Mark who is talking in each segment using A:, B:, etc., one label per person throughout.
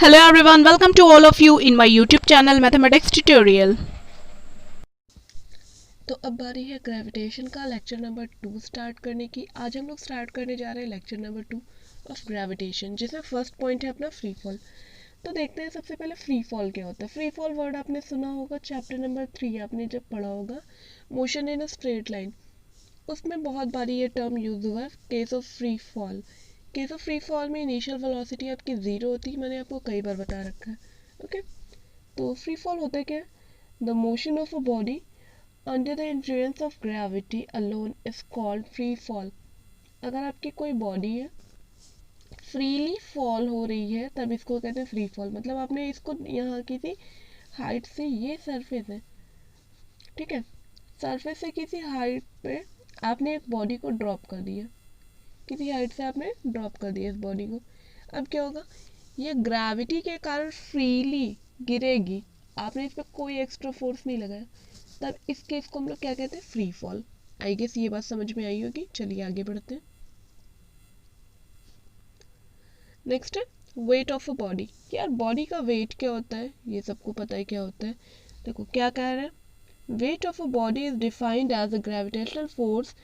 A: Hello everyone, welcome to all of you in my YouTube channel Mathematics Tutorial.
B: तो अब बारी है gravitation का लेक्चर नंबर 2 स्टार्ट करने की। आज हम लोग स्टार्ट करने जा रहे हैं लेक्चर नंबर 2 ऑफ ग्रेविटेशन, जिसमें फर्स्ट पॉइंट है अपना फ्री फॉल। तो देखते हैं सबसे पहले फ्री फॉल क्या होता है। फ्री फॉल वर्ड आपने सुना होगा, चैप्टर नंबर 3 आपने जब पढ़ा होगा motion in a straight line, उसमें बहुत बारी ये टर्म यूज हुआ है। Case of free fall, case of free fall में इनिशियल वेलोसिटी आपकी 0 होती है, मैंने आपको कई बार बता रखा है। ओके, तो फ्री फॉल होता है क्या? The motion of a body under the influence of gravity alone is called free fall. अगर आपकी कोई बॉडी है फ्रीली फॉल हो रही है तब इसको कहते हैं फ्री फॉल। मतलब आपने इसको यहाँ किसी हाइट से, ये सरफेस है, ठीक है, सरफेस से किसी हाइट पे आपने एक बॉडी को ड्रॉप कर दिया, किसी हाइट से आपने ड्रॉप कर दिया इस बॉडी को। अब क्या होगा, ये ग्रेविटी के कारण फ्रीली गिरेगी, आपने इस पर कोई एक्स्ट्रा फोर्स नहीं लगाया, तब इस केस को हम लोग क्या कहते हैं? Free fall. आई गेस ये बात समझ में आई होगी। चलिए आगे बढ़ते हैं। नेक्स्ट है वेट ऑफ अ बॉडी। यार बॉडी का वेट क्या होता है, ये सबको पता है क्या होता है। देखो क्या कह रहे हैं, weight of a body is defined as a gravitational force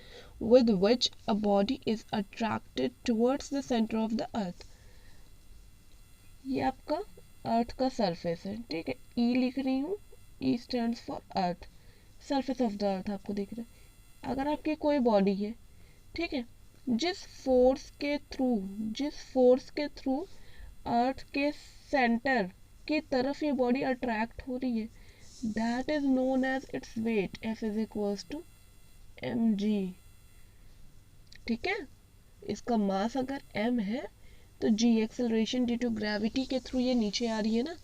B: with which a body is attracted towards the center of the earth। ये आपका अर्थ का सरफेस है, ठीक है, ई लिख रही हूँ, ई stands for earth, surface of the अर्थ आपको दिख रहा है। अगर आपकी कोई बॉडी है, ठीक है, जिस फोर्स के थ्रू अर्थ के सेंटर की तरफ ये बॉडी अट्रैक्ट हो रही है, that is known as its weight. F is equals to M G, ठीक है। इसका मास अगर m है तो g acceleration due to gravity के थ्रू ये नीचे आ रही है ना,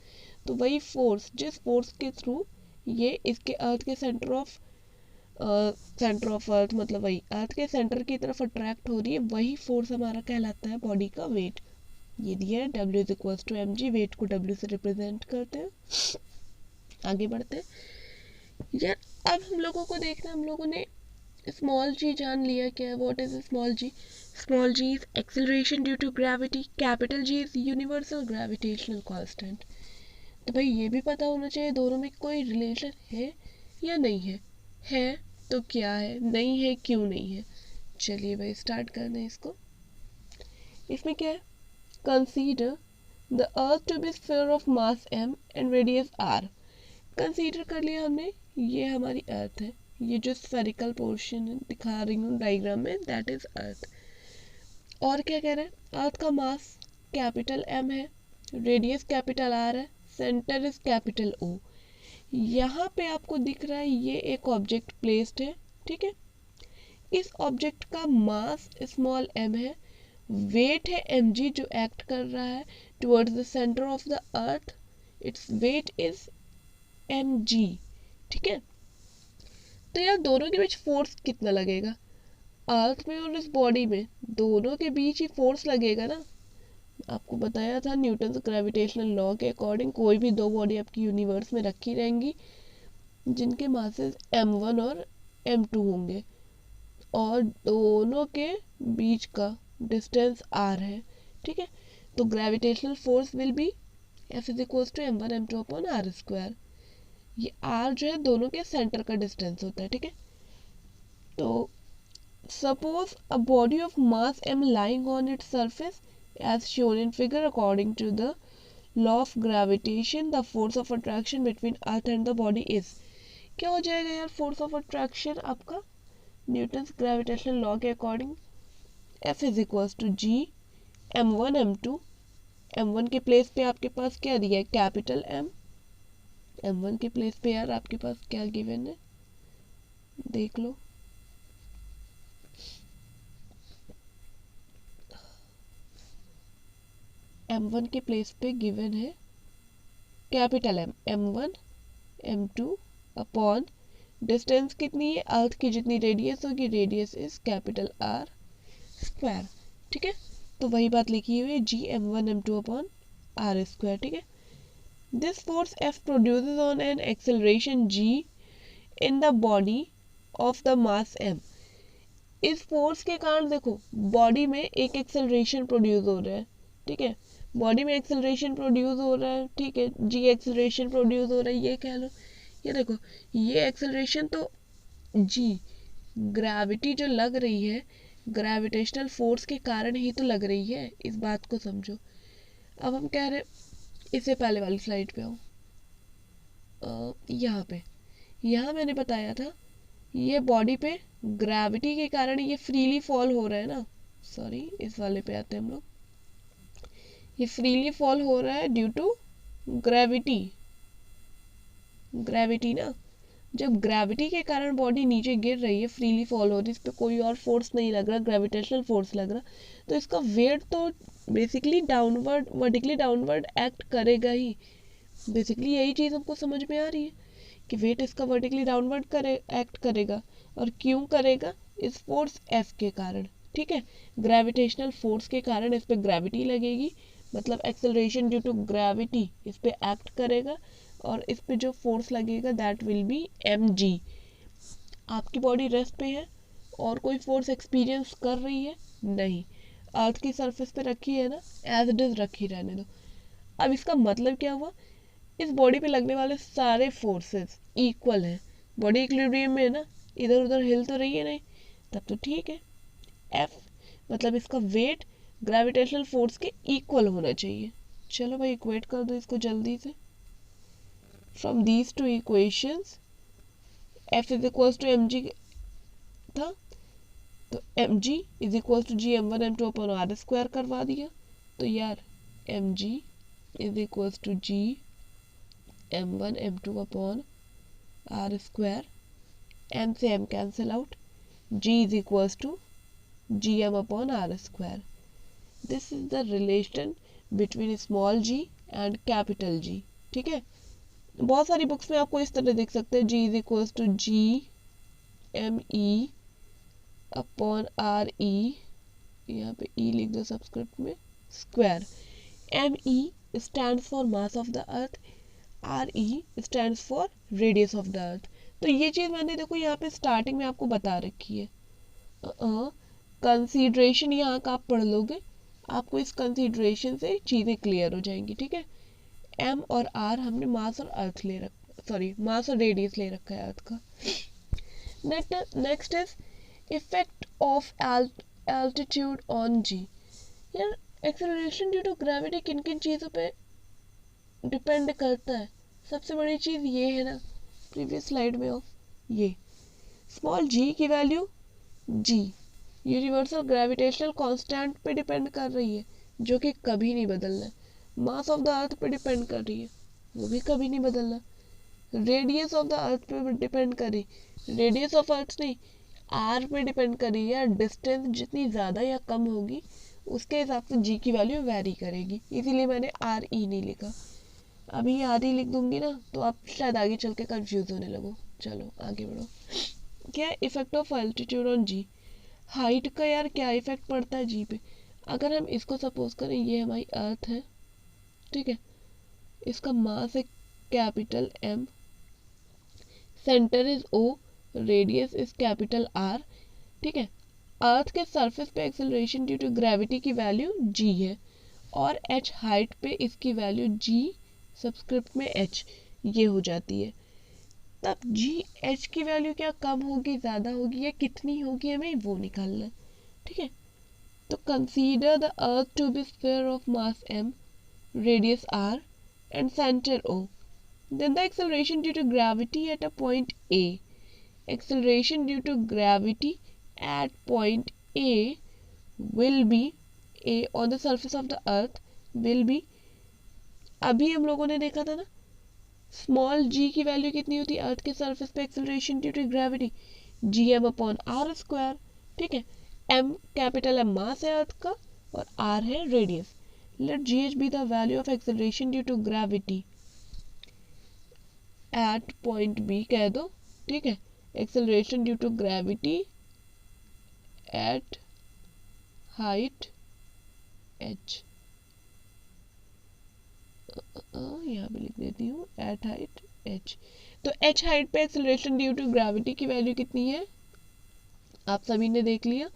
B: तो वही फोर्स, जिस फोर्स के थ्रू ये इसके अर्थ के सेंटर ऑफ अर्थ, मतलब वही अर्थ के सेंटर की तरफ अट्रैक्ट हो रही है, वही फोर्स हमारा कहलाता है बॉडी का वेट। ये दिया है W is equals to M G, weight को W से रिप्रेजेंट करते हैं। आगे बढ़ते हैं। यार अब हम लोगों को देखना, हम लोगों ने स्मॉल जी जान लिया क्या है, what is small G. Small G is acceleration due to gravity, capital G is universal gravitational constant. तो भाई ये भी पता होना चाहिए दोनों में कोई रिलेशन है या नहीं है। है तो क्या है, नहीं है क्यों नहीं है। चलिए भाई स्टार्ट करना है इसको। इसमें क्या है, consider the earth to be sphere of mass m and radius r। Consider कर लिया हमने, ये हमारी अर्थ है, ये जो स्फेरिकल पोर्शन दिखा रही हूँ डायग्राम में, दैट इज अर्थ। और क्या कह रहे हैं, अर्थ का मास कैपिटल M है, रेडियस कैपिटल R है, सेंटर इज कैपिटल O। यहाँ पे आपको दिख रहा है ये एक ऑब्जेक्ट प्लेस्ड है, ठीक है। इस ऑब्जेक्ट का मास स्मॉल m है, वेट है mg जो एक्ट कर रहा है towards the centre of the earth, its weight is mg, ठीक है। तो यार दोनों के बीच फोर्स कितना लगेगा, अर्थ में और इस बॉडी में दोनों के बीच ही फोर्स लगेगा ना। आपको बताया था न्यूटन ग्रेविटेशनल लॉ के अकॉर्डिंग कोई भी दो बॉडी आपकी यूनिवर्स में रखी रहेंगी जिनके मासेस m1 और m2 होंगे और दोनों के बीच का डिस्टेंस r है, ठीक है। तो gravitational force will be F is equals to m1 m2 upon r square. ये r जो है दोनों के सेंटर का डिस्टेंस होता है, ठीक है। तो suppose a body of mass m lying on its surface as shown in figure, according to the law of gravitation the force of attraction between earth and the body is। क्या हो जाएगा यार force of attraction आपका Newton gravitational law के according, F is equals to G m1 m2। m1 के place पे आपके पास क्या दिया है, कैपिटल M। m1 के प्लेस पे यार आपके पास क्या गिवन है, देख लो। m1 के प्लेस पे गिवन है capital M, m1 m2 upon distance कितनी है, अर्थ की जितनी रेडियस होगी, radius is capital R square, ठीक है। तो वही बात लिखी हुई है जी m1 m2 upon R square, ठीक है। This force F produces on an acceleration G in the body of the mass M। इस फोर्स के कारण देखो बॉडी में एक एक्सेलरेशन प्रोड्यूस हो रहा है, ठीक है, बॉडी में एक्सेलरेशन प्रोड्यूस हो रहा है, ठीक है, जी एक्सेलरेशन प्रोड्यूस हो रहा है, ये कह लो। ये देखो, ये एक्सेलरेशन तो जी ग्रेविटी जो लग रही है, ग्रेविटेशनल फोर्स के कारण ही तो लग रही है, इस बात को समझो। अब हम कह रहे, इससे पहले वाली स्लाइड पे आओ, यहाँ मैंने बताया था ये बॉडी पे ग्रेविटी के कारण ये फ्रीली फॉल हो रहा है ना, सॉरी इस वाले पे आते हैं हम लोग, ये फ्रीली फॉल हो रहा है ड्यू टू ग्रेविटी। ग्रेविटी ना, जब ग्रेविटी के कारण बॉडी नीचे गिर रही है, फ्रीली फॉल हो रही है, इस पर कोई और फोर्स नहीं लग रहा, ग्रेविटेशनल फोर्स लग रहा, तो इसका वेट तो basically downward, vertically downward act करेगा ही। बेसिकली यही चीज़ हमको समझ में आ रही है कि वेट इसका वर्टिकली डाउनवर्ड एक्ट करेगा। और क्यों करेगा? इस फोर्स एफ के कारण, ठीक है, ग्रेविटेशनल फोर्स के कारण इस पे ग्रेविटी लगेगी, मतलब एक्सेलरेशन ड्यू टू ग्रेविटी इस पे एक्ट करेगा, और इस पे जो फोर्स लगेगा that will be M G. आपकी बॉडी रेस्ट पे है और कोई फोर्स एक्सपीरियंस कर रही है नहीं, अर्थ की सरफेस पे रखी है ना, एज इट इज रखी रहने दो। अब इसका मतलब क्या हुआ, इस बॉडी पे लगने वाले सारे फोर्सेस इक्वल हैं, बॉडी इक्विलिब्रियम में है ना, इधर उधर हिल तो रही है नहीं, तब तो ठीक है। एफ मतलब इसका वेट ग्रेविटेशनल फोर्स के इक्वल होना चाहिए। चलो भाई इक्वेट कर दो इसको जल्दी से। From these two equations F is equal to M G था, तो M G is equal to G M one M two upon R square करवा दिया, तो यार M G is equal to G M one M two upon R square, M से M cancel out, G is equal to G M upon R square. This is the relation between small G and capital जी, ठीक है। बहुत सारी books में आपको इस तरह देख सकते हैं, G is equal to G M E upon R E, यहाँ पे ई लिख दो सबस्क्रिप्ट में, square. M E stands for mass of the earth, R E stands for radius of the earth. तो ये चीज़ मैंने देखो यहाँ पे स्टार्टिंग में आपको बता रखी है। कंसीडरेशन यहाँ का आप पढ़ लोगे, आपको इस कंसीडरेशन से चीज़ें क्लियर हो जाएंगी, ठीक है। एम और आर हमने मास और अर्थ ले रखा, सॉरी मास और रेडियस ले रखा है अर्थ का। Next is effect of altitude on G. यार एक्सेलरेशन ड्यू टू ग्रेविटी किन किन चीज़ों पे डिपेंड करता है? सबसे बड़ी चीज़ ये है ना, प्रीवियस स्लाइड में हो, ये स्मॉल जी की वैल्यू जी यूनिवर्सल ग्रेविटेशनल कांस्टेंट पे डिपेंड कर रही है, जो कि कभी नहीं बदलना है। मास ऑफ द अर्थ पे डिपेंड कर रही है, वो भी कभी नहीं बदलना। रेडियस ऑफ द अर्थ पे डिपेंड कर रही, रेडियस ऑफ अर्थ नहीं, आर पे डिपेंड कर रही है। डिस्टेंस जितनी ज़्यादा या कम होगी उसके हिसाब से जी की वैल्यू वेरी करेगी, इसीलिए मैंने आर ई नहीं लिखा। अभी आर ई लिख दूंगी ना तो आप शायद आगे चल के कन्फ्यूज होने लगो। चलो आगे बढ़ो। क्या effect of altitude on G? Height का यार क्या इफेक्ट पड़ता है जी पे? अगर हम इसको सपोज करें, ये हमारी अर्थ है, ठीक है, इसका मास है capital M, centre is O, radius is capital R, ठीक है। अर्थ के सरफेस पे एक्सेलरेशन ड्यू टू ग्रेविटी की वैल्यू जी है, और एच हाइट पे इसकी वैल्यू जी सबस्क्रिप्ट में एच ये हो जाती है। तब जी एच की वैल्यू क्या कम होगी, ज़्यादा होगी, या कितनी होगी, हमें वो निकालना है, ठीक है। तो consider the earth to be sphere of mass m, radius r and center o. Then the acceleration due to gravity at a point A. Acceleration due to gravity at point A will be A on the surface of the earth will be, अभी हम लोगों ने देखा था ना, small जी की value कितनी होती है अर्थ के सरफेस पे acceleration due to gravity, G M upon R square, ठीक है। एम कैपिटल एम मास है अर्थ का और आर है radius. Let G H be the value of acceleration due to gravity at point B कह दो, ठीक है। Acceleration due to gravity at height H, यहाँ पे लिख देती हूँ एट हाइट एच। तो एच हाइट पे एक्सेलरेशन ड्यू टू ग्रेविटी की वैल्यू कितनी है आप सभी ने देख लिया।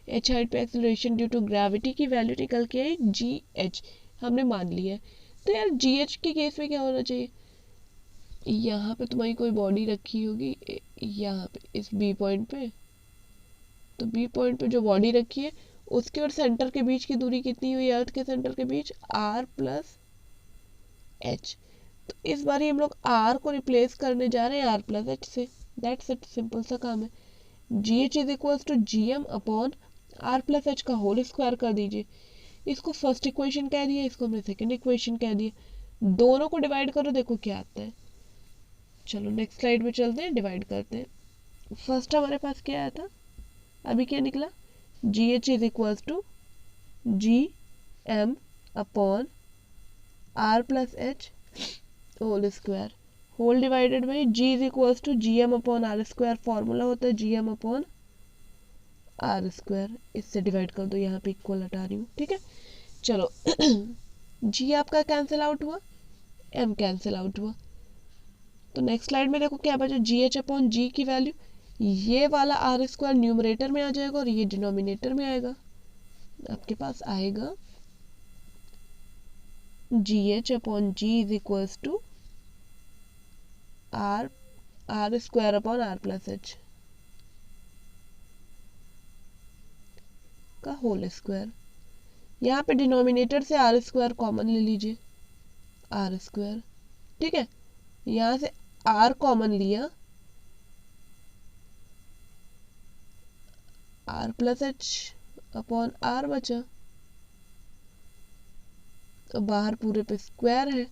B: एच हाइट पे एक्सेलरेशन ड्यू टू ग्रेविटी की वैल्यू निकल के आई जी एच, हमने मान लिया है। तो यार GH के केस में क्या होना चाहिए, यहाँ पे तुम्हारी कोई बॉडी रखी होगी यहाँ पे इस B पॉइंट पे, तो B पॉइंट पे जो बॉडी रखी है उसके और सेंटर के बीच की दूरी कितनी हुई अर्थ के सेंटर के बीच, R प्लस H। तो इस बार हम लोग R को रिप्लेस करने जा रहे हैं R प्लस H से, दैट्स इट, सिंपल सा काम है। GH is equals to GM upon R plus H का होल स्क्वायर कर दीजिए। इसको फर्स्ट इक्वेशन कह दिया, इसको हमने सेकंड इक्वेशन कह दिया, दोनों को डिवाइड करो, देखो क्या आता है। चलो नेक्स्ट स्लाइड में चलते हैं, डिवाइड करते हैं। फर्स्ट हमारे पास क्या आया था, अभी क्या निकला, GH is equals to GM upon R plus H whole square, whole divided by G is equals to GM upon R square, formula होता है GM अपॉन R स्क्वायर। इससे डिवाइड कर दो, यहाँ पे इक्वल हटा रही हूँ, ठीक है। चलो G आपका कैंसिल आउट हुआ, M कैंसिल आउट हुआ, तो नेक्स्ट स्लाइड में देखो क्या बचा, GH अपॉन G की वैल्यू, ये वाला R स्क्वायर न्यूमरेटर में आ जाएगा और ये डिनोमिनेटर में आएगा। आपके पास आएगा GH upon G is equals to R square upon R plus H का होल स्क्वायर। यहाँ पे डिनोमिनेटर से R स्क्वायर कॉमन ले लीजिए, R स्क्वायर, ठीक है। यहाँ से R कॉमन लिया, R plus H upon R बचा, तो बाहर पूरे पे स्क्वायर है।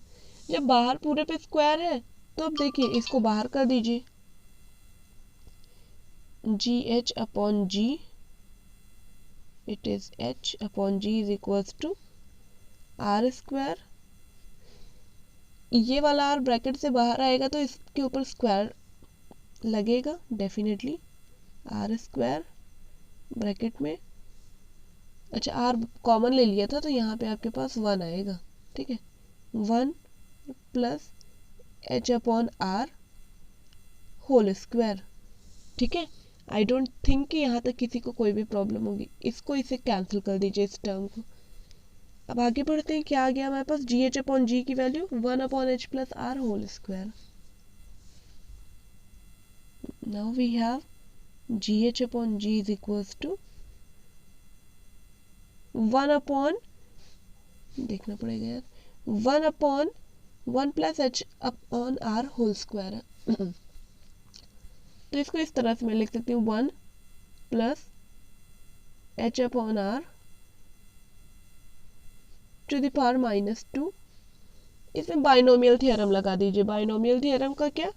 B: जब बाहर पूरे पे स्क्वायर है तो अब देखिए इसको बाहर कर दीजिए, GH upon G, it is H upon G is equals to R square. ये वाला R ब्रैकेट से बाहर आएगा तो इसके ऊपर स्क्वायर लगेगा डेफिनेटली, R स्क्वायर ब्रैकेट में, अच्छा R कॉमन ले लिया था तो यहाँ पे आपके पास 1 आएगा, ठीक है, 1 plus H upon R whole square, ठीक है। आई डोंट थिंक कि यहाँ तक किसी को कोई भी प्रॉब्लम होगी, इसको इसे कैंसिल कर दीजिए इस टर्म को। अब आगे बढ़ते हैं, क्या आ गया हमारे पास, GH अपॉन G की value 1 upon H plus R whole square. Now we have GH upon G is equals to 1 upon, देखना पड़ेगा यार, 1 upon 1 plus H upon R whole square है। तो इसको इस तरह से मैं लिख सकती हूँ 1 plus H upon R to the power -2। इसमें बाइनोमियल थ्योरम लगा दीजिए। बाइनोमियल थ्योरम का क्या,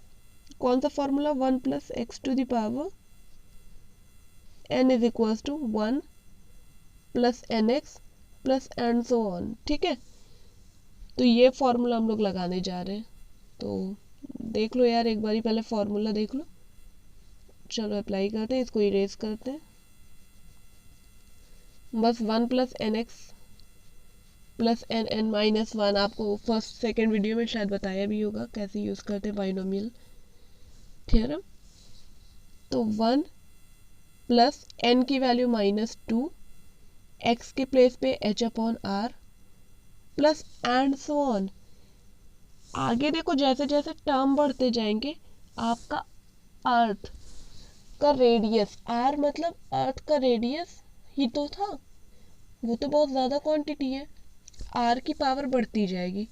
B: कौन सा formula, 1 plus x to the power n is equals to 1 plus nx plus and so on, ठीक है। तो ये फॉर्मूला हम लोग लगाने जा रहे हैं, तो देख लो यार एक बारी पहले फॉर्मूला देख लो। चलो अप्लाई करते हैं, इसको इरेज करते हैं, बस 1 plus nx plus n minus 1, आपको फर्स्ट सेकेंड वीडियो में शायद बताया भी होगा कैसे यूज करते हैं बाइनोमियल थ्योरम। तो 1 प्लस n की वैल्यू -2, x के प्लेस पे h upon r plus and so on. आगे देखो जैसे जैसे टर्म बढ़ते जाएंगे आपका अर्थ का रेडियस, r मतलब अर्थ का रेडियस ही तो था, वो तो बहुत ज़्यादा क्वांटिटी है, r की पावर बढ़ती जाएगी,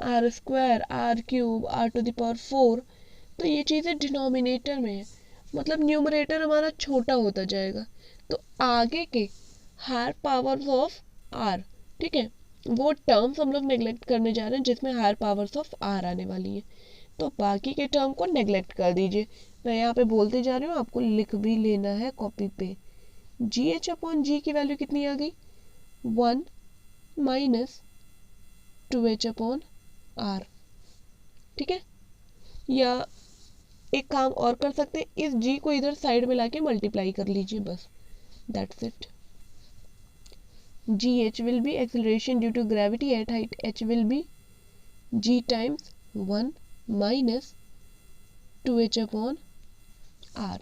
B: r square, r cube, r to the power 4। तो ये चीज़ें डिनोमिनेटर में है, मतलब न्यूमरेटर हमारा छोटा होता जाएगा, तो आगे के हायर पावर्स ऑफ r, ठीक है, वो टर्म्स हम लोग नेग्लेक्ट करने जा रहे हैं जिसमें हायर पावर्स ऑफ r आने वाली है। तो बाकी के टर्म को नेग्लेक्ट कर दीजिए, मैं यहाँ पे बोलते जा रही हूँ, आपको लिख भी लेना है कॉपी पे। GH अपॉन G की वैल्यू कितनी आ गई, 1 माइनस 2H अपॉन R, ठीक है। या एक काम और कर सकते हैं, इस G को इधर साइड में लाके मल्टीप्लाई कर लीजिए, बस that's it. GH will be acceleration due to gravity at height h will be G times 1 minus 2H upon R।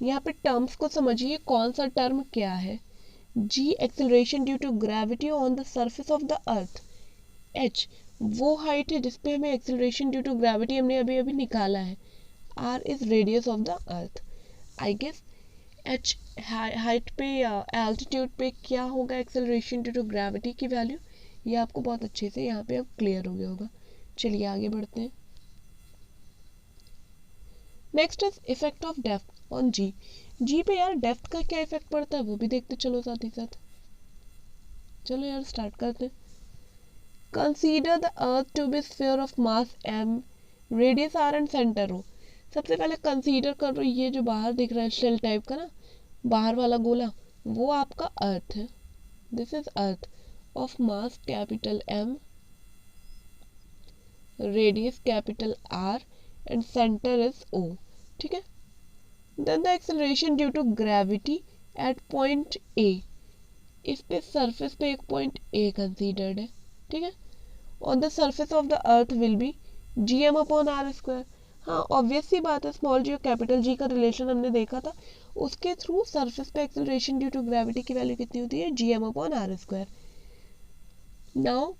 B: यहाँ पे टर्म्स को समझिए कौन सा टर्म क्या है। G acceleration due to gravity on the surface of the earth, h वो height है जिसपे हमें एक्सेलरेशन ड्यू टू ग्रेविटी हमने अभी अभी निकाला है. r is radius of the earth. I guess h height पे या एल्टीट्यूड पे क्या होगा एक्सेलरेशन ड्यू टू ग्रेविटी की वैल्यू, ये आपको बहुत अच्छे से यहाँ पे अब क्लियर हो गया होगा. चलिए आगे बढ़ते हैं. Next is effect of depth on G. G पे यार डेप्थ का क्या इफेक्ट पड़ता है वो भी देखते चलो साथ ही साथ. चलो यार स्टार्ट करते हैं. Consider the earth to be sphere of mass m, radius r and centre o. सबसे पहले कंसीडर करो ये जो बाहर दिख रहा है शेल टाइप का ना, बाहर वाला गोला, वो आपका अर्थ है. This is earth of mass capital M, radius capital R and centre is O. ठीक है. Then the acceleration due to gravity at point A. इस पे सरफेस पे एक पॉइंट A कंसीडर्ड है. ठीक है. On the surface of the earth will be gm upon r square. हाँ ऑब्वियस सी बात है, स्मॉल जी और कैपिटल जी का रिलेशन हमने देखा था, उसके थ्रू सरफेस पे एक्सेलरेशन ड्यू टू ग्रेविटी की वैल्यू कितनी होती है, gm upon r square. Now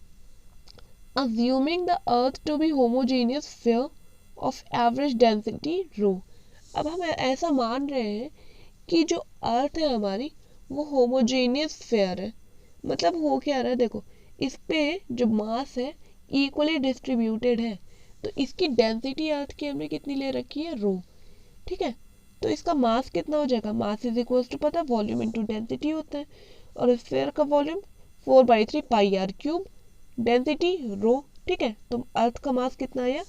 B: assuming the earth to be homogeneous sphere of average density rho. अब हम ऐसा मान रहे हैं कि जो अर्थ है हमारी वो होमोजेनियस स्फीयर है. मतलब हो क्या रहा है, देखो इस पे जो मास है इक्वली डिस्ट्रीब्यूटेड है, तो इसकी डेंसिटी अर्थ की हमने कितनी ले रखी है, रो. ठीक है. तो इसका मास कितना हो जाएगा, मास इज इक्वल टू पता है वॉल्यूम इनटू डेंसिटी होता है, और स्फीयर का volume 4/3 pi R cube, density rho. ठीक है. तो अर्थ का मास कितना आया,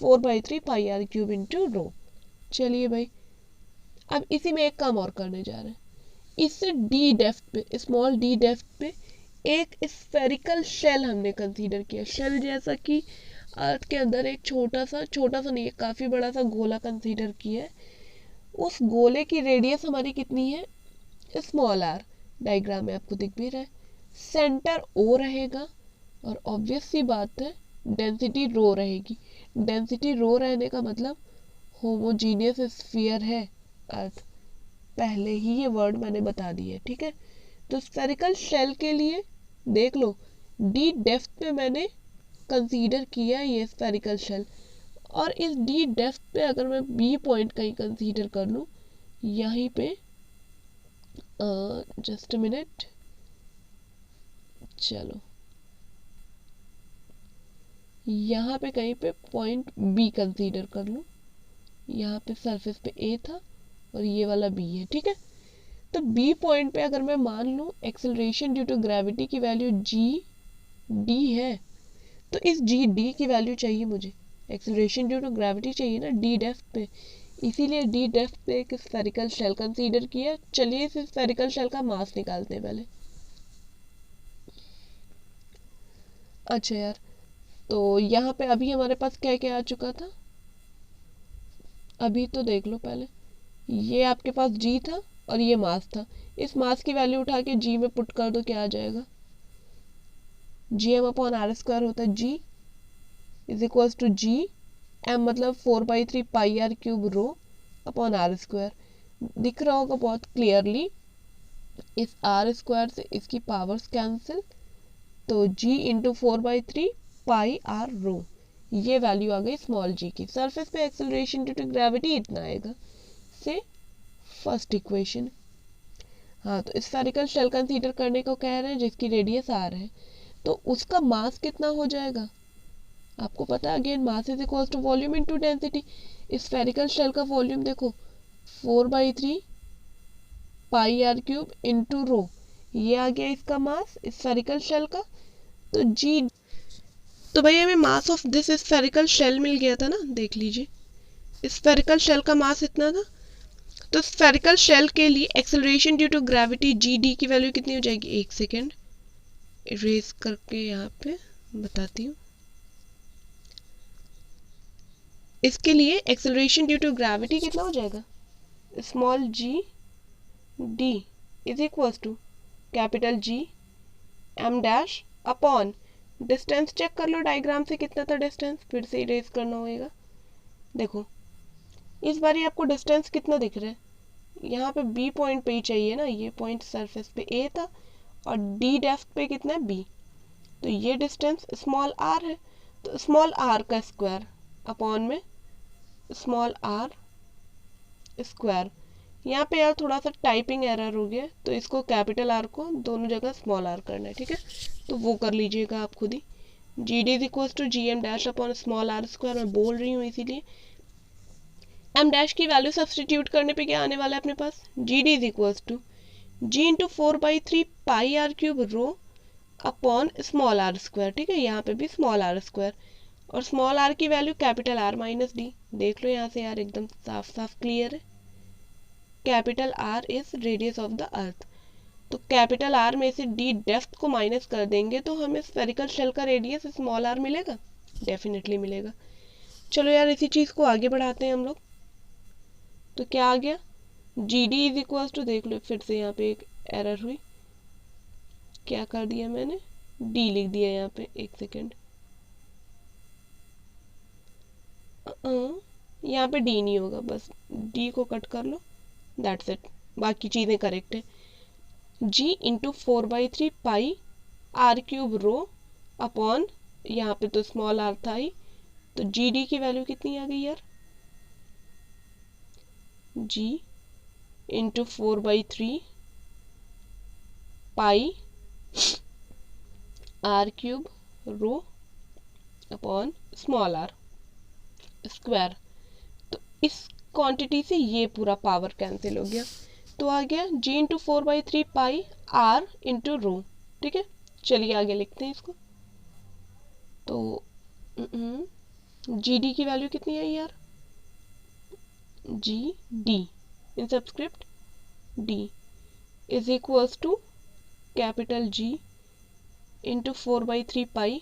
B: 4/3 pi R cube into rho. चलिए भाई अब इसी में एक काम और करने जा रहे हैं. इससे डी डेप्थ पे, स्मॉल डी डेप्थ पे एक स्फेरिकल शेल हमने कंसीडर किया. शेल जैसा कि अर्थ के अंदर एक छोटा सा नहीं, एक काफी बड़ा सा गोला कंसीडर किया है. उस गोले की रेडियस हमारी कितनी है, स्मॉल आर. डायग्राम में आपको दिख भी रहा है. सेंटर ओ रहेगा और ऑब्वियस सी बात है डेंसिटी रो रहेगी. डेंसिटी रो रहने का मतलब होमोजीनियस स्फीयर है अर्थ. पहले ही ये वर्ड मैंने बता दिया है. ठीक है. तो स्फेरिकल शेल के लिए देख लो डी डेप्थ पे मैंने कंसीडर किया ये स्फेरिकल शेल, और इस डी डेप्थ पे अगर मैं बी पॉइंट कहीं कंसीडर कर लूँ, यहीं पे जस्ट मिनट, चलो यहाँ पे कहीं पे पॉइंट बी कंसीडर कर लूँ. यहाँ पे सरफेस पे ए था और ये वाला बी है. ठीक है. तो बी पॉइंट पे अगर मैं मान लूँ एक्सेलरेशन ड्यू टू ग्रेविटी की वैल्यू जी डी है, तो इस जी डी की वैल्यू चाहिए मुझे, एक्सेलरेशन ड्यू टू ग्रेविटी चाहिए ना डी डेप्थ पे. इसीलिए डी डेप्थ पे एक स्फेरिकल शेल कंसीडर किया. चलिए इस स्फेरिकल शेल का मास निकालते हैं पहले. अच्छा यार, तो यहाँ पे अभी हमारे पास क्या क्या आ चुका था, अभी तो देख लो पहले. ये आपके पास जी था और ये मास था. इस मास की वैल्यू उठा के जी में पुट कर दो, क्या आ जाएगा, gm अपॉन आर स्क्वायर होता है. G is equals to G M मतलब 4/3 pi R cube rho upon R square. दिख रहा होगा बहुत क्लियरली, इस आर स्क्वायर से इसकी पावर्स कैंसिल, तो g इंटू 4/3 पाई आर रो, ये वैल्यू आ गई स्मॉल जी की. सरफेस पे एक्सेलरेशन ड्यू टू ग्रेविटी इतना आएगा से फर्स्ट इक्वेशन. हाँ तो स्फेरिकल शेल कंसीडर करने को कह रहे हैं जिसकी रेडियस आर है, तो उसका मास कितना हो जाएगा आपको पता है, again mass is equal to volume into density. Spherical shell का वॉल्यूम देखो 4/3 pi R cube into rho, ये आ गया इसका मास स्फेरिकल शेल का. तो जी, तो भाई हमें mass of this spherical shell मिल गया था ना, देख लीजिए स्फेरिकल शेल का मास इतना था. तो स्फेरिकल शेल के लिए acceleration due to gravity G D की वैल्यू कितनी हो जाएगी, एक सेकेंड इरेज करके यहाँ पे बताती हूँ. इसके लिए एक्सेलरेशन ड्यू टू ग्रेविटी कितना हो जाएगा, small G D is equal to capital G M dash upon distance. Check कर लो डायग्राम से कितना था डिस्टेंस, फिर से इरेज करना होगा. देखो इस बार ही आपको डिस्टेंस कितना दिख रहा है, यहाँ पे बी पॉइंट पे ही चाहिए ना, ये पॉइंट सरफेस पे ए था और डी डेप्थ पे कितना है बी. तो ये डिस्टेंस स्मॉल आर है, तो स्मॉल आर का स्क्वायर अपॉन में स्मॉल आर स्क्वायर। यहाँ पे यार थोड़ा सा टाइपिंग एरर हो गया, तो इसको कैपिटल आर को दोनों जगह स्मॉल आर करना है, ठीक है, तो वो कर लीजिएगा आप खुद ही। G D is equal to G M dash upon small R square, मैं बोल रही हूँ इसीलिए। एम डैश की वैल्यू सब्सटीट्यूट करने पे क्या आने वाला है अपने पास, G D is equal to G into 4/3 pi R cube rho upon small R square, ठीक है, यहाँ पे भी स्मॉल आर स्क्वायर, और स्मॉल आर की value capital R minus D. देख लो यहाँ से यार एकदम साफ साफ क्लियर है। Capital R is radius of the earth, तो कैपिटल आर में से डी डेप्थ को माइनस कर देंगे तो हमें स्फेरिकल शेल का रेडियस स्मॉल आर मिलेगा, डेफिनेटली मिलेगा। चलो यार इसी चीज़ को आगे बढ़ाते हैं हम लोग। तो क्या आ गया, G D is equal to, देख लो फिर से यहाँ पे एक एरर हुई, क्या कर दिया मैंने, डी लिख दिया यहाँ पे, एक सेकेंड, यहाँ पे डी नहीं होगा, बस डी को कट कर लो, दैट्स इट, बाकी चीज़ें करेक्ट है। G into 4/3 pi R cube rho upon, यहाँ पे तो स्मॉल आर था ही, तो जी डी की वैल्यू कितनी आ गई यार, G into 4/3 pi R cube rho upon small R square. तो इस क्वांटिटी से ये पूरा पावर कैंसिल हो गया, तो आ गया G into 4/3 pi R into rho, ठीक है। चलिए आगे लिखते हैं इसको। तो जी डी की वैल्यू कितनी है यार, G D in subscript D is equals to capital G into 4/3 pi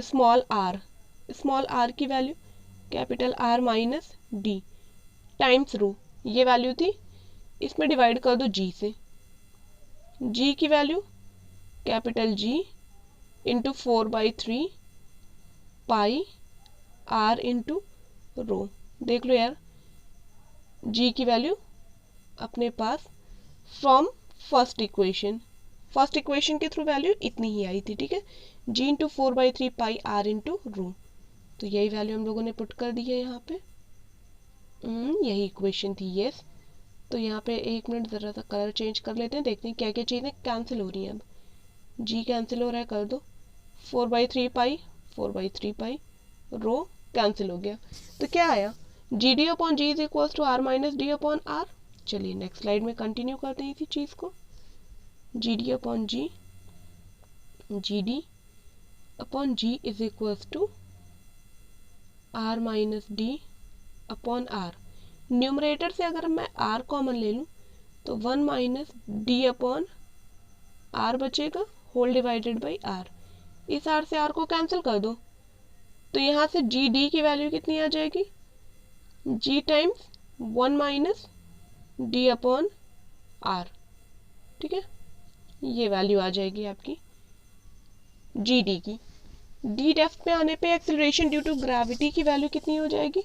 B: small R की value capital R minus D times rho, ये वैल्यू थी, इसमें डिवाइड कर दो जी से, जी की value capital G into 4/3 pi R into rho. देख लो यार जी की वैल्यू अपने पास फ्रॉम फर्स्ट इक्वेशन के थ्रू वैल्यू इतनी ही आई थी, ठीक है, G into 4/3 pi R into rho, तो यही वैल्यू हम लोगों ने पुट कर दी है यहाँ पे। यही इक्वेशन थी, यस। तो यहाँ पे एक मिनट ज़रा सा कलर चेंज कर लेते हैं, देखते हैं क्या क्या चीज़ें कैंसिल हो रही हैं। अब जी कैंसिल हो रहा है, कर दो, 4/3 पाई रो कैंसिल हो गया, तो क्या आया, G D upon G is equal to R minus D upon R. चलिए नेक्स्ट स्लाइड में कंटिन्यू करते हैं इसी चीज़ को। G D upon G is equal to R minus D upon R. Numerator से अगर मैं आर कॉमन ले लूँ तो 1 माइनस डी अपॉन आर बचेगा, होल डिवाइडेड बाई आर। इस आर से आर को कैंसिल कर दो, तो यहाँ से जी डी की वैल्यू कितनी आ जाएगी, G times 1 minus D upon R, ठीक है, ये वैल्यू आ जाएगी आपकी जी डी की। डी डेप्थ पे आने पे एक्सेलरेशन ड्यू टू ग्रेविटी की वैल्यू कितनी हो जाएगी,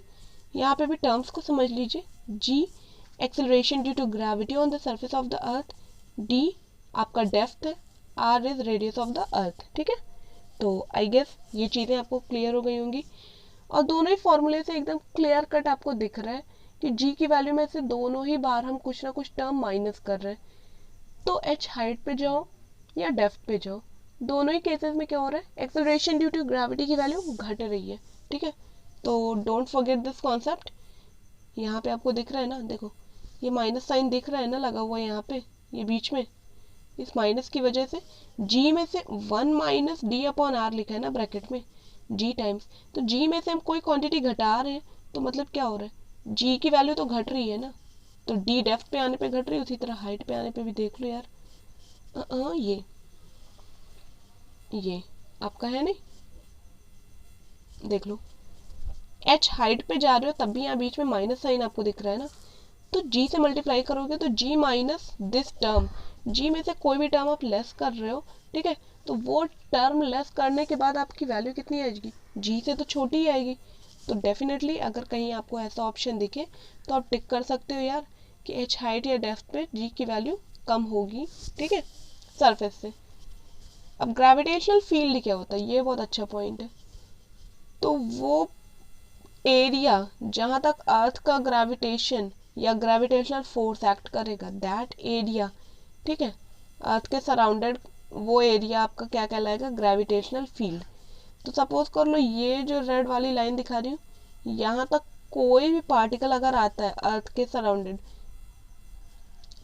B: यहाँ पे भी टर्म्स को समझ लीजिए। G acceleration due to gravity on the surface of the earth, D आपका डेप्थ है, R is radius of the earth, ठीक है। तो आई गेस ये चीज़ें आपको क्लियर हो गई होंगी, और दोनों ही फॉर्मूले से एकदम क्लियर कट आपको दिख रहा है कि जी की वैल्यू में से दोनों ही बार हम कुछ ना कुछ टर्म माइनस कर रहे हैं। तो एच हाइट पे जाओ या डेप्थ पे जाओ, दोनों ही केसेस में क्या हो रहा है, एक्सेलरेशन ड्यू टू ग्रेविटी की वैल्यू घट रही है, ठीक है। तो डोंट फॉरगेट दिस कॉन्सेप्ट। यहाँ पे आपको दिख रहा है ना, देखो ये माइनस साइन दिख रहा है ना लगा हुआ यहाँ पे, ये बीच में, इस माइनस की वजह से जी में से 1 माइनस डी अपॉन आर लिखा है ना ब्रैकेट में, जी टाइम्स, तो जी में से हम कोई क्वांटिटी घटा रहे हैं, तो मतलब क्या हो रहा है, जी की वैल्यू तो घट रही है ना, तो डी डेप्थ पे आने पे घट रही है, उसी तरह हाइट पे आने पे भी देख लो यार, ये आपका है नहीं, देख लो एच हाइट पे जा रहे हो तब भी यहाँ बीच में माइनस साइन आपको दिख रहा है ना, तो जी से मल्टीप्लाई करोगे तो जी माइनस दिस टर्म, जी में से कोई भी टर्म आप लेस कर रहे हो, ठीक है, तो वो टर्म लेस करने के बाद आपकी वैल्यू कितनी आएगी, जी से तो छोटी ही आएगी। तो डेफिनेटली अगर कहीं आपको ऐसा ऑप्शन दिखे तो आप टिक कर सकते हो यार कि एच हाइट या डेप्थ पे जी की वैल्यू कम होगी, ठीक है, सरफेस से। अब ग्रेविटेशनल फील्ड क्या होता है, ये बहुत अच्छा पॉइंट है। तो वो एरिया जहां तक अर्थ का ग्रेविटेशन या ग्रेविटेशनल फोर्स एक्ट करेगा, दैट एरिया, ठीक है, अर्थ के सराउंडेड वो एरिया आपका क्या कहलाएगा, ग्रेविटेशनल फील्ड। तो सपोज कर लो ये जो रेड वाली लाइन दिखा रही हूँ, यहाँ तक कोई भी पार्टिकल अगर आता है अर्थ के सराउंडेड,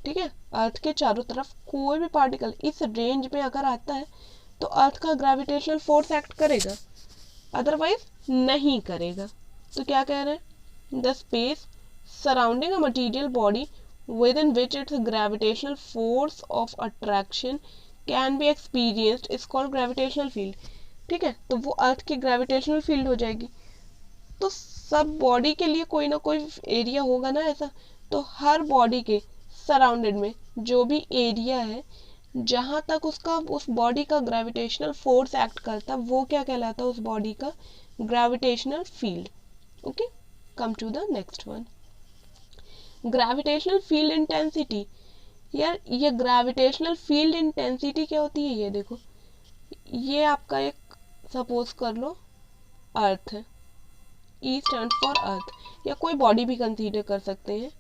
B: ठीक है, अर्थ के चारों तरफ कोई भी पार्टिकल इस रेंज में अगर आता है तो अर्थ का ग्रेविटेशनल फोर्स एक्ट करेगा, अदरवाइज नहीं करेगा। तो क्या कह रहे हैं, the space surrounding a material body within which its gravitational force of attraction can be experienced is called gravitational field। ठीक है, तो वो अर्थ की ग्रेविटेशनल फील्ड हो जाएगी। तो सब बॉडी के लिए कोई ना कोई एरिया होगा ना ऐसा, तो हर बॉडी के सराउंडेड में जो भी एरिया है जहां तक उसका उस बॉडी का ग्रेविटेशनल फोर्स एक्ट करता, वो क्या कहलाता है, उस बॉडी का gravitational field. Okay, come to the next one, gravitational field intensity. यार ये ग्रेविटेशनल फील्ड इंटेंसिटी क्या होती है, ये देखो, ये आपका एक सपोज कर लो अर्थ है, ई स्टैंड फॉर अर्थ, या कोई बॉडी भी कंसीडर कर सकते हैं,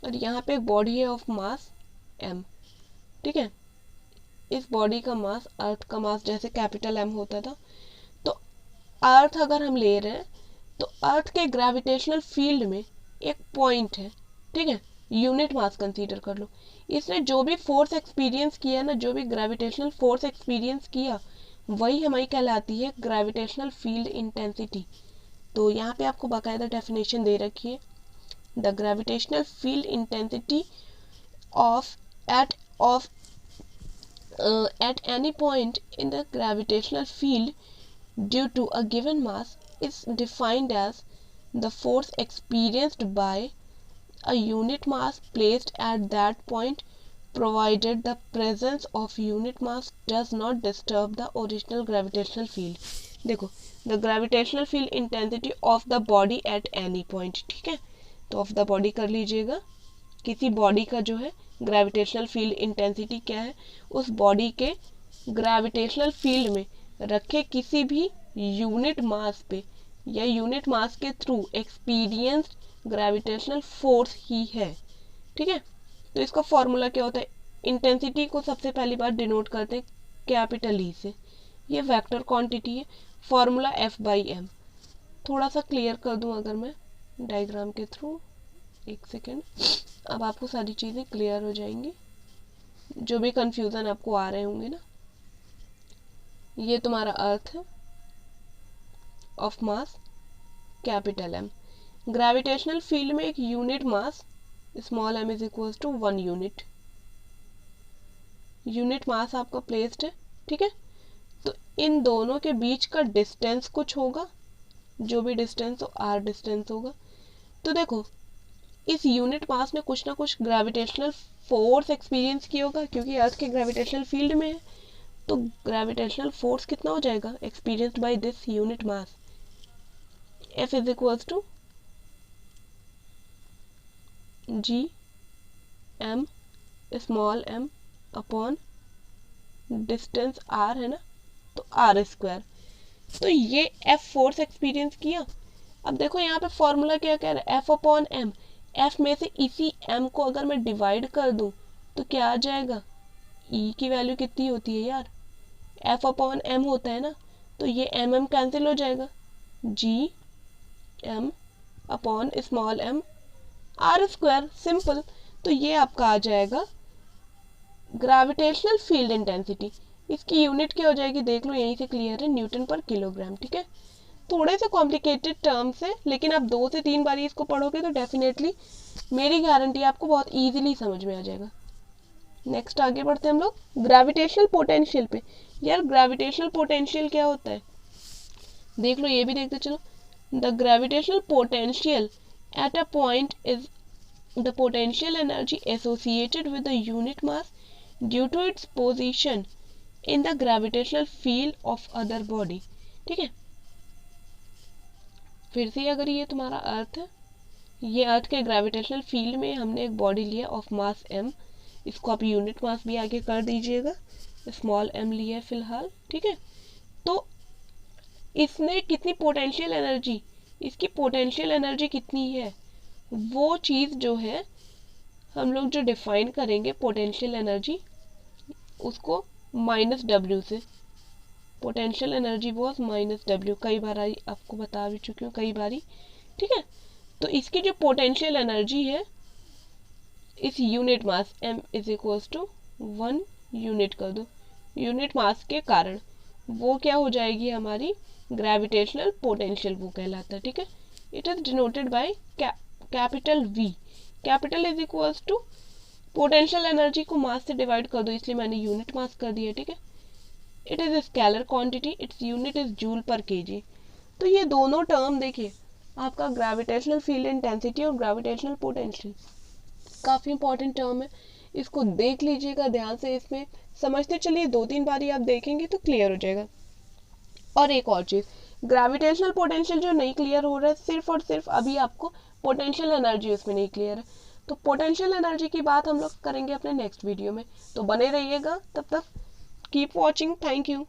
B: और यहाँ पे एक बॉडी है ऑफ मास m, ठीक है, इस बॉडी का मास, अर्थ का मास जैसे कैपिटल M होता था, तो अर्थ अगर हम ले रहे हैं तो अर्थ के ग्रेविटेशनल फील्ड में एक पॉइंट है, ठीक है, यूनिट मास कंसीडर कर लो, इसने जो भी फोर्स एक्सपीरियंस किया ना, जो भी ग्रेविटेशनल फोर्स एक्सपीरियंस किया, वही हमारी कहलाती है ग्रेविटेशनल फील्ड इंटेंसिटी। तो यहाँ पे आपको बाकायदा डेफिनेशन दे रखी है, the gravitational field intensity of at any point in the gravitational field due to a given mass is defined as the force experienced by a unit mass placed at that point, provided the presence of unit mass does not disturb the original gravitational field। देखो, the gravitational field intensity of the body at any point, ठीक है, तो of the body कर लीजिएगा, किसी body का जो है ग्रेविटेशनल फील्ड इंटेंसिटी क्या है, उस बॉडी के ग्रेविटेशनल फील्ड में रखे किसी भी यूनिट मास पे या यूनिट मास के थ्रू एक्सपीरियंस्ड ग्रेविटेशनल फोर्स ही है। ठीक है, तो इसका फॉर्मूला क्या होता है, इंटेंसिटी को सबसे पहली बार डिनोट करते हैं कैपिटल ई से, ये वेक्टर क्वांटिटी है, फॉर्मूला F/m। थोड़ा सा क्लियर कर दूं अगर मैं डायग्राम के थ्रू, एक सेकेंड, अब आपको सारी चीज़ें क्लियर हो जाएंगी, जो भी कंफ्यूजन आपको आ रहे होंगे ना। ये तुम्हारा अर्थ है of mass capital M, gravitational field में एक unit mass small m is equal to 1 unit, unit mass आपका प्लेस्ड है। ठीक है, तो इन दोनों के बीच का डिस्टेंस कुछ होगा, जो भी डिस्टेंस हो r डिस्टेंस होगा। तो देखो, इस यूनिट मास ने कुछ ना कुछ ग्रेविटेशनल फोर्स एक्सपीरियंस किया होगा, क्योंकि अर्थ के ग्रेविटेशनल फील्ड में है, तो ग्रेविटेशनल फोर्स कितना हो जाएगा experienced by this unit mass, F is equal to G m small m upon distance r है ना, तो r स्क्वायर। तो ये F फोर्स एक्सपीरियंस किया। अब देखो यहाँ पे फॉर्मूला क्या कह रहा है, F अपॉन m, F में से इसी m को अगर मैं डिवाइड कर दूं तो क्या आ जाएगा, E की वैल्यू कितनी होती है यार, F अपॉन m होता है ना, तो ये m कैंसिल हो जाएगा, जी m upon small m r square, simple. तो ये आपका आ जाएगा ग्रेविटेशनल फील्ड इंटेंसिटी। इसकी यूनिट क्या हो जाएगी देख लो, यहीं से क्लियर है, न्यूटन पर किलोग्राम। ठीक है, थोड़े से कॉम्प्लिकेटेड टर्म्स है, लेकिन आप 2 से 3 बार इसको पढ़ोगे तो डेफिनेटली मेरी गारंटी आपको बहुत इजीली समझ में आ जाएगा। नेक्स्ट आगे बढ़ते हैं हम लोग ग्रेविटेशनल पोटेंशियल पे। यार ग्रेविटेशनल पोटेंशियल क्या होता है देख लो, ये भी देखते चलो। The gravitational potential at a point is the potential energy associated with the unit mass due to its position in the gravitational field of other body. ठीक है, फिर से अगर ये तुम्हारा अर्थ है, ये अर्थ के ग्रेविटेशनल फील्ड में हमने एक बॉडी लिया ऑफ मास m, इसको आप यूनिट मास भी आगे कर दीजिएगा, स्मॉल m लिया है फिलहाल, ठीक है। तो इसने कितनी पोटेंशियल एनर्जी, इसकी पोटेंशियल एनर्जी कितनी है, वो चीज़ जो है हम लोग जो डिफाइन करेंगे पोटेंशियल एनर्जी, उसको -w से, पोटेंशियल एनर्जी वॉज -w, कई बार आपको बता भी चुकी हूँ कई बारी, ठीक है। तो इसकी जो पोटेंशियल एनर्जी है इस unit mass m is equals to 1 unit कर दो, यूनिट मास के कारण वो क्या हो जाएगी हमारी ग्रेविटेशनल पोटेंशियल, वो कहलाता है, ठीक है। It is denoted by capital V, capital is equals to potential energy को मास से डिवाइड कर दो, इसलिए मैंने यूनिट मास कर दिया, ठीक है। It is scalar quantity, its unit is joule पर केजी। तो ये दोनों टर्म देखिए, आपका ग्रेविटेशनल फील्ड इंटेंसिटी और ग्रेविटेशनल पोटेंशियल काफ़ी इंपॉर्टेंट टर्म है, इसको देख लीजिएगा ध्यान से, इसमें समझते चलिए, 2-3 बारी आप देखेंगे तो क्लियर हो जाएगा। और एक और चीज़, ग्रेविटेशनल पोटेंशियल जो नहीं क्लियर हो रहा है, सिर्फ और सिर्फ अभी आपको पोटेंशियल एनर्जी उसमें नहीं क्लियर है, तो पोटेंशियल एनर्जी की बात हम लोग करेंगे अपने नेक्स्ट वीडियो में, तो बने रहिएगा, तब तक कीप वॉचिंग, थैंक यू।